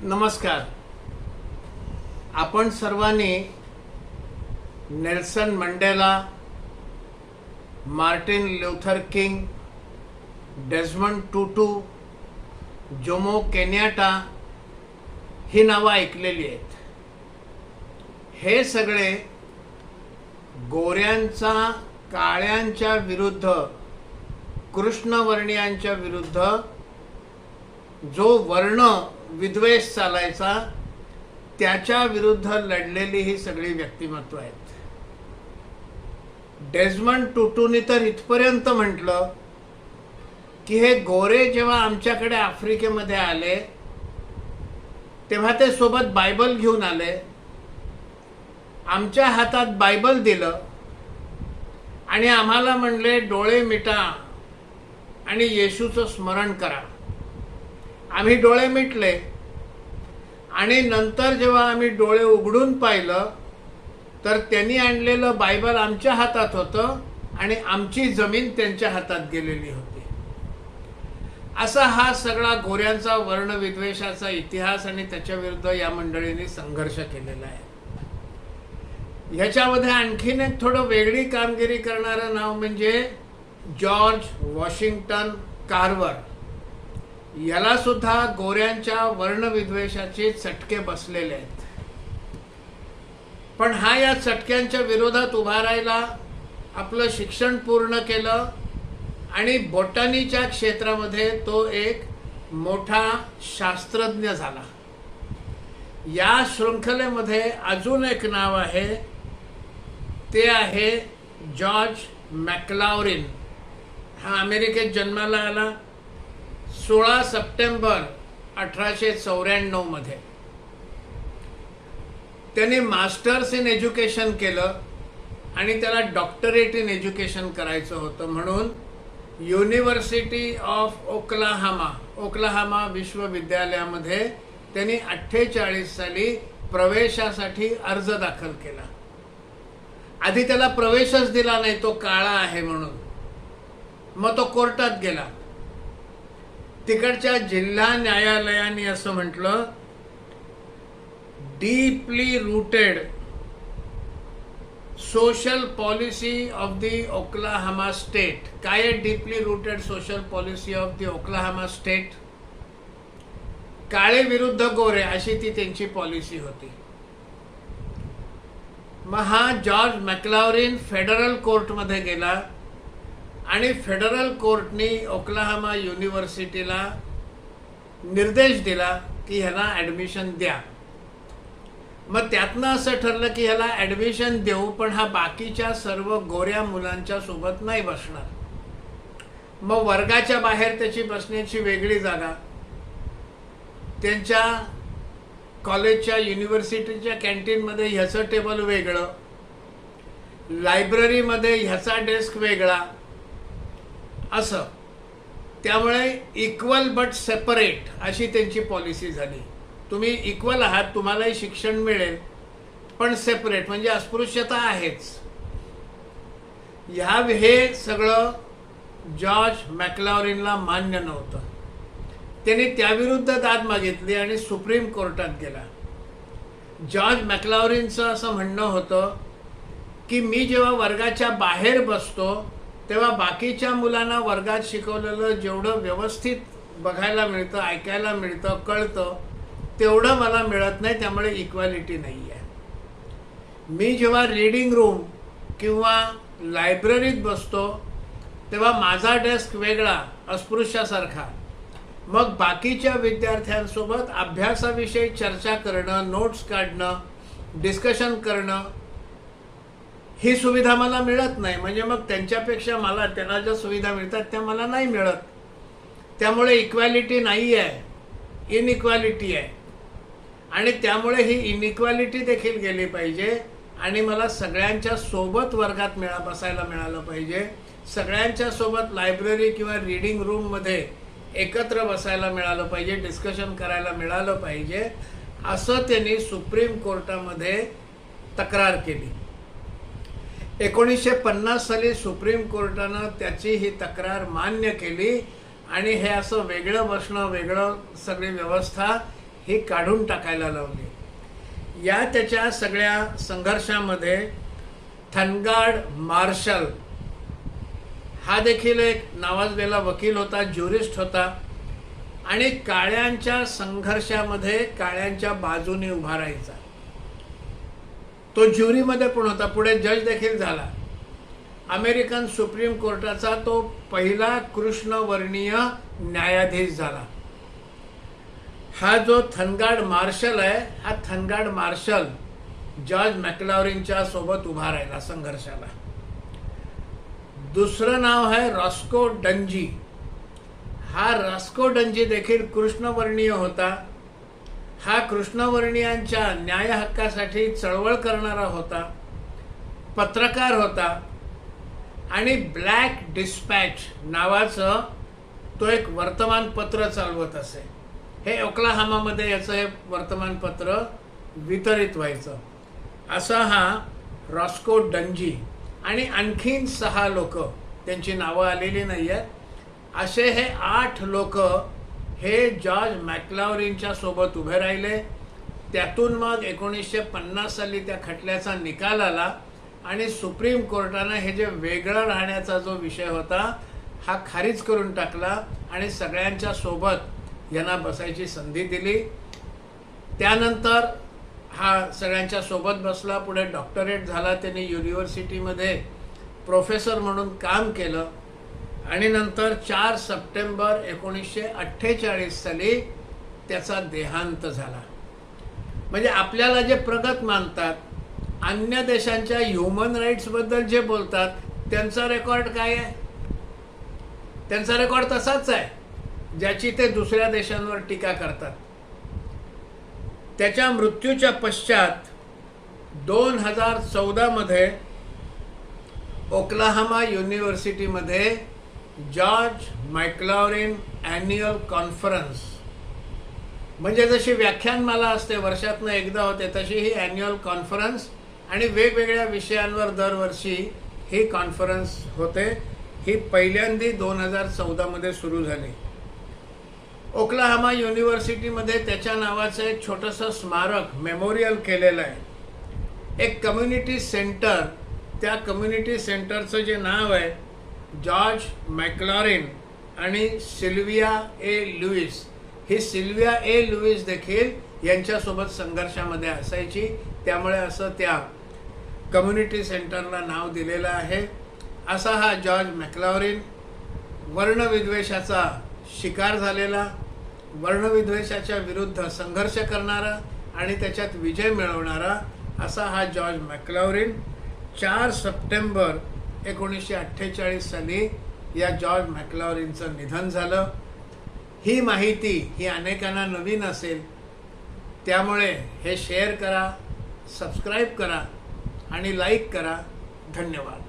नमस्कार. आपण सर्वांनी नेल्सन मंडेला, मार्टिन लूथर किंग, डेझमंड टुटू, जोमो केन्याटा ही नावं ऐकलेली आहेत. हे सगळे गोऱ्यांचा काळ्यांच्या विरुद्ध, कृष्णवर्णीयांच्या विरुद्ध जो वर्ण विद्वेष चालायचा त्याच्या विरुद्ध लढलेली ही सगळी व्यक्तिमत्व आहेत. डेझमंड टुटूनी तर इथपर्यंत म्हटलं की हे गोरे जेव्हा आमच्याकडे आफ्रिकेमध्ये आले तेव्हा ते सोबत बायबल घेऊन आले, आमच्या हातात बायबल दिलं आणि आम्हाला म्हणले डोळे मिटा आणि येशूचं स्मरण करा. आम्ही डोळे मिटले आणि नंतर जेव्हा आम्ही डोळे उघडून पाहिलं तर त्यांनी आणलेलं बायबल आमच्या हातात होतं आणि आमची जमीन त्यांच्या हातात गेलेली होती. असा हा सगळा गोऱ्यांचा वर्णविद्वेषाचा इतिहास आणि त्याच्या विरुद्ध या मंडळींनी संघर्ष केलेला आहे. ह्याच्यामध्ये आणखीन एक थोडं वेगळी कामगिरी करणारं नाव म्हणजे जॉर्ज वॉशिंग्टन कार्वर. याला सुद्धा गोऱ्यांच्या वर्णविद्वेषाचे चटके बसलेले आहेत. पण हा या चटक्यांच्या विरोधात उभा राहिला, आपलं शिक्षण पूर्ण केलं आणि बॉटनीच्या क्षेत्रामध्ये तो एक मोठा शास्त्रज्ञ झाला. या शृंखलेमध्ये अजून एक नाव आहे, ते आहे जॉर्ज मॅक्लाउरिन. हा अमेरिकेत जन्माला आला 16 सप्टेंबर 1894 मध्ये. त्याने मास्टर्स इन एज्युकेशन केलं आणि त्याला डॉक्टरेट इन एज्युकेशन करायचं होतं म्हणून युनिव्हर्सिटी ऑफ ओक्लाहामा विश्वविद्यालयामध्ये त्यांनी 48 साली प्रवेशासाठी अर्ज दाखल केला. आधी त्याला प्रवेशच दिला नाही, तो काळा आहे म्हणून. मग तो कोर्टात गेला. तिकडच्या जिल्हा न्यायालयाने असं म्हटलं, deeply rooted social policy of the Oklahoma state. काय आहे deeply rooted social policy of the Oklahoma state? काळे विरुद्ध गोरे अशी ती त्यांची पॉलिसी होती. मग हा जॉर्ज मॅक्लाउरिन फेडरल कोर्टमध्ये गेला आणि फेडरल कोर्टने ओक्लाहामा युनिव्हर्सिटीला निर्देश दिला की ह्याला ॲडमिशन द्या. मग त्यातनं असं ठरलं की ह्याला ॲडमिशन देऊ, पण हा बाकीच्या सर्व गोऱ्या मुलांच्या सोबत नाही बसणार. मग वर्गाच्या बाहेर त्याची बसण्याची वेगळी जागा, त्यांच्या कॉलेजच्या युनिव्हर्सिटीच्या कॅन्टीनमध्ये ह्याचं टेबल वेगळं, लायब्ररीमध्ये ह्याचा डेस्क वेगळा, असं. त्यामुळे इक्वल बट सेपरेट अशी त्यांची पॉलिसी झाली. तुम्ही इक्वल आहात, तुम्हालाही शिक्षण मिळेल, पण सेपरेट म्हणजे अस्पृश्यता आहेच. हे सगळं जॉर्ज मॅक्लाउरिनला मान्य नव्हतं. त्याने त्याविरुद्ध दाद मागितली आणि सुप्रीम कोर्टात गेला. जॉर्ज मॅक्लाउरिनचं असं म्हणणं होतं की मी जेव्हा वर्गाच्या बाहेर बसतो तेव्हा बाकीच्या मुलांना वर्गात शिकवलेलं जेवढं व्यवस्थित बघायला मिळतं, ऐकायला मिळतं, कळतं, तेवढं मला मिळत नाही. त्यामुळे इक्वॅलिटी नाही आहे. मी जेव्हा रीडिंग रूम किंवा लायब्ररीत बसतो तेव्हा माझा डेस्क वेगळा, अस्पृश्यासारखा. मग बाकीच्या विद्यार्थ्यांसोबत अभ्यासाविषयी चर्चा करणं, नोट्स काढणं, डिस्कशन करणं, ही सुविधा मला मिळत नाही. म्हणजे मग त्यांच्यापेक्षा मला, त्यांना ज्या सुविधा मिळतात त्या मला नाही मिळत. त्यामुळे इक्वॅलिटी नाही आहे, इनइक्वॅलिटी आहे. आणि त्यामुळे ही इनइक्वॅलिटी देखील गेली पाहिजे आणि मला सगळ्यांच्या सोबत वर्गात बसायला मिळालं पाहिजे. सगळ्यांच्या सोबत लायब्ररी किंवा रीडिंग रूममध्ये एकत्र बसायला मिळालं पाहिजे, डिस्कशन करायला मिळालं पाहिजे, असं त्यांनी सुप्रीम कोर्टामध्ये तक्रार केली. 1950 साली सुप्रीम कोर्टानं त्याची ही तक्रार मान्य केली आणि हे असं वेगळं बसणं, वेगळं सगळी व्यवस्था ही काढून टाकायला लावली। या त्याच्या सगळ्या संघर्षामध्ये थनगाड मार्शल हा देखील एक नावाजलेला वकील होता, ज्युरिस्ट होता आणि काळ्यांच्या संघर्षामध्ये काळ्यांच्या बाजूने उभा राहायचा। तो ज्युरीमध्ये पण होता, पुढे जज देखील झाला। अमेरिकन सुप्रीम कोर्टाचा तो पहिला कृष्णवर्णीय न्यायाधीश झाला। हा जो थनगाड मार्शल आहे, हा थनगाड मार्शल जॉर्ज मॅक्लॉरिनच्या सोबत उभा राहिला संघर्षाला। दुसरं नाव आहे रॉस्को डंजी। हा रॉस्को डंजी देखील कृष्णवर्णीय होता। हा कृष्णवर्णीयांच्या न्याय हक्कासाठी चळवळ करणारा होता, पत्रकार होता आणि ब्लॅक डिस्पॅच नावाचं तो एक वर्तमानपत्र चालवत असे। हे ओक्लाहामामध्ये याचं हे वर्तमानपत्र वितरित व्हायचं। असा हा रॉस्को डंजी आणि आणखीन 6 लोक, त्यांची नावं आलेली नाही आहेत, असे हे 8 लोक हे जॉर्ज मॅक्लॉरिनच्या सोबत उभे राहिले। त्यातून मग 1950 साली त्या खटल्याचा निकाल आला आणि सुप्रीम कोर्टानं हे जे वेगळं राहण्याचा जो विषय होता हा खारिज करून टाकला आणि सगळ्यांच्या सोबत यांना बसायची संधी दिली। त्यानंतर हा सगळ्यांच्या सोबत बसला, पुढे डॉक्टरेट झाला, त्यांनी युनिव्हर्सिटीमध्ये प्रोफेसर म्हणून काम केलं आणि नंतर 4 सप्टेंबर 1948 साली त्याचा देहांत झाला। म्हणजे आपल्याला जे प्रगत मानतात, अन्य देशांच्या ह्युमन राईट्सबद्दल जे बोलतात, त्यांचा रेकॉर्ड काय आहे? त्यांचा रेकॉर्ड तसाच आहे ज्याची ते दुसऱ्या देशांवर टीका करतात। त्याच्या मृत्यूच्या पश्चात 2014 मध्ये ओक्लाहामा युनिव्हर्सिटीमध्ये जॉर्ज मॅक्लॉरिन ॲन्युअल कॉन्फरन्स, म्हणजे जशी व्याख्यानमाला असते वर्षातनं एकदा होते, तशी ही ॲन्युअल कॉन्फरन्स आणि वेगवेगळ्या विषयांवर दरवर्षी ही कॉन्फरन्स होते। ही पहिल्यांदी 2014 मध्ये सुरू झाली। ओक्लाहामा युनिव्हर्सिटीमध्ये त्याच्या नावाचं एक छोटंसं स्मारक मेमोरियल केलेलं आहे, एक कम्युनिटी सेंटर। त्या कम्युनिटी सेंटरचं जे नाव आहे जॉर्ज मॅक्लॉरिन आणि सिल्विया ए लुईस। ही सिल्विया ए लुईस देखील यांच्यासोबत संघर्षामध्ये असायची, त्यामुळे असं त्या कम्युनिटी सेंटरला नाव दिलेलं आहे। असा हा जॉर्ज मॅक्लॉरिन वर्णविद्वेषाचा शिकार झालेला, वर्णविद्वेषाच्या विरुद्ध संघर्ष करणारा आणि त्याच्यात विजय मिळवणारा असा हा जॉर्ज मॅक्लॉरिन 4 सप्टेंबर 1948 साली या जॉर्ज मॅक्लॉरिनचं निधन झालं। ही माहिती ही अनेकांना नवीन असेल, त्यामुळे हे शेअर करा, सबस्क्राईब करा आणि लाईक करा। धन्यवाद।